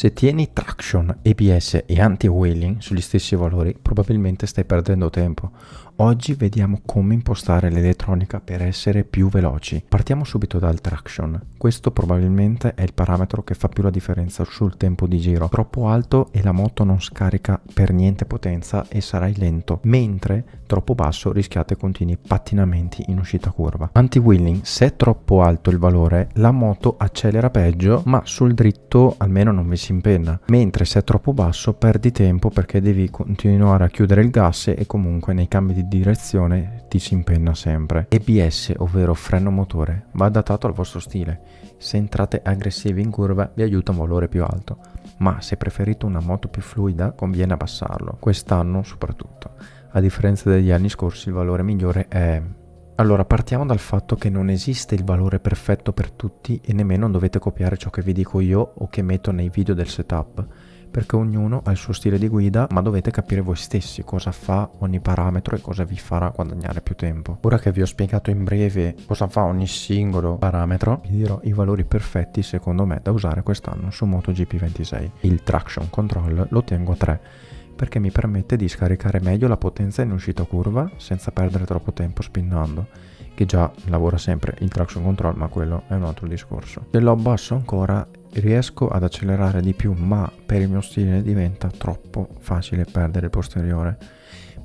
Se tieni traction, ABS e anti-wheeling sugli stessi valori, probabilmente stai perdendo tempo. Oggi vediamo come impostare l'elettronica per essere più veloci. Partiamo subito dal traction. Questo probabilmente è il parametro che fa più la differenza sul tempo di giro. Troppo alto e la moto non scarica per niente potenza e sarai lento, mentre troppo basso rischiate continui pattinamenti in uscita curva. Anti-wheeling, se è troppo alto il valore, la moto accelera peggio, ma sul dritto almeno non vi si impenna, mentre se è troppo basso perdi tempo perché devi continuare a chiudere il gas e comunque nei cambi di direzione ti si impenna sempre. ABS, ovvero freno motore, va adattato al vostro stile. Se entrate aggressivi in curva vi aiuta un valore più alto, ma se preferite una moto più fluida conviene abbassarlo, quest'anno soprattutto. A differenza degli anni scorsi il valore migliore è... Allora, partiamo dal fatto che non esiste il valore perfetto per tutti e nemmeno dovete copiare ciò che vi dico io o che metto nei video del setup, perché ognuno ha il suo stile di guida, ma dovete capire voi stessi cosa fa ogni parametro e cosa vi farà guadagnare più tempo. Ora che vi ho spiegato in breve cosa fa ogni singolo parametro, vi dirò i valori perfetti secondo me da usare quest'anno su MotoGP 26. Il traction control lo tengo a 3. Perché mi permette di scaricare meglio la potenza in uscita curva senza perdere troppo tempo spinnando, che già lavora sempre il traction control, ma quello è un altro discorso. Se lo abbasso ancora riesco ad accelerare di più, ma per il mio stile diventa troppo facile perdere il posteriore,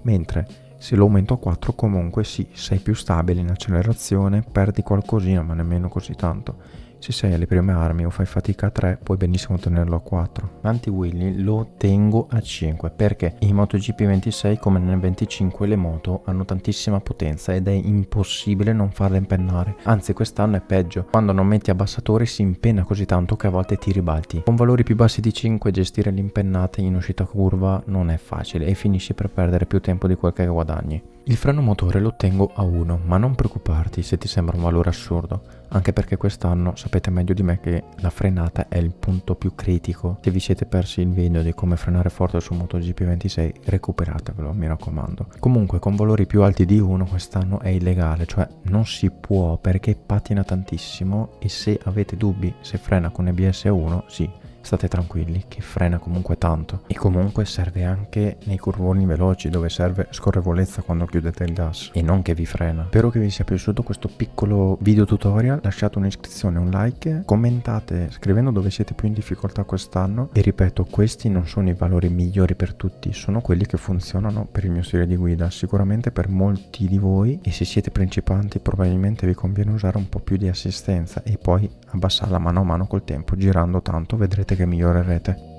mentre se lo aumento a 4 comunque sì, sei più stabile in accelerazione, perdi qualcosina ma nemmeno così tanto. Se sei alle prime armi o fai fatica a 3 puoi benissimo tenerlo a 4. Anti-wheeling lo tengo a 5 perché in MotoGP 26 come nel 25 le moto hanno tantissima potenza ed è impossibile non farle impennare, anzi quest'anno è peggio, quando non metti abbassatori si impenna così tanto che a volte ti ribalti. Con valori più bassi di 5 gestire l'impennata in uscita curva non è facile e finisci per perdere più tempo di quel che guadagni. Il freno motore lo tengo a 1, ma non preoccuparti se ti sembra un valore assurdo, anche perché quest'anno sapete meglio di me che la frenata è il punto più critico. Se vi siete persi il video di come frenare forte su MotoGP 26, recuperatevelo, mi raccomando. Comunque con valori più alti di 1 quest'anno è illegale, cioè non si può perché pattina tantissimo e se avete dubbi se frena con ABS a 1, sì. State tranquilli che frena comunque tanto e comunque serve anche nei curvoni veloci dove serve scorrevolezza quando chiudete il gas e non che vi frena. Spero che vi sia piaciuto questo piccolo video tutorial, lasciate un'iscrizione, un like, commentate scrivendo dove siete più in difficoltà quest'anno e ripeto, questi non sono i valori migliori per tutti, sono quelli che funzionano per il mio stile di guida, sicuramente per molti di voi e se siete principianti probabilmente vi conviene usare un po' più di assistenza e poi abbassarla mano a mano col tempo, girando tanto vedrete che migliorerete.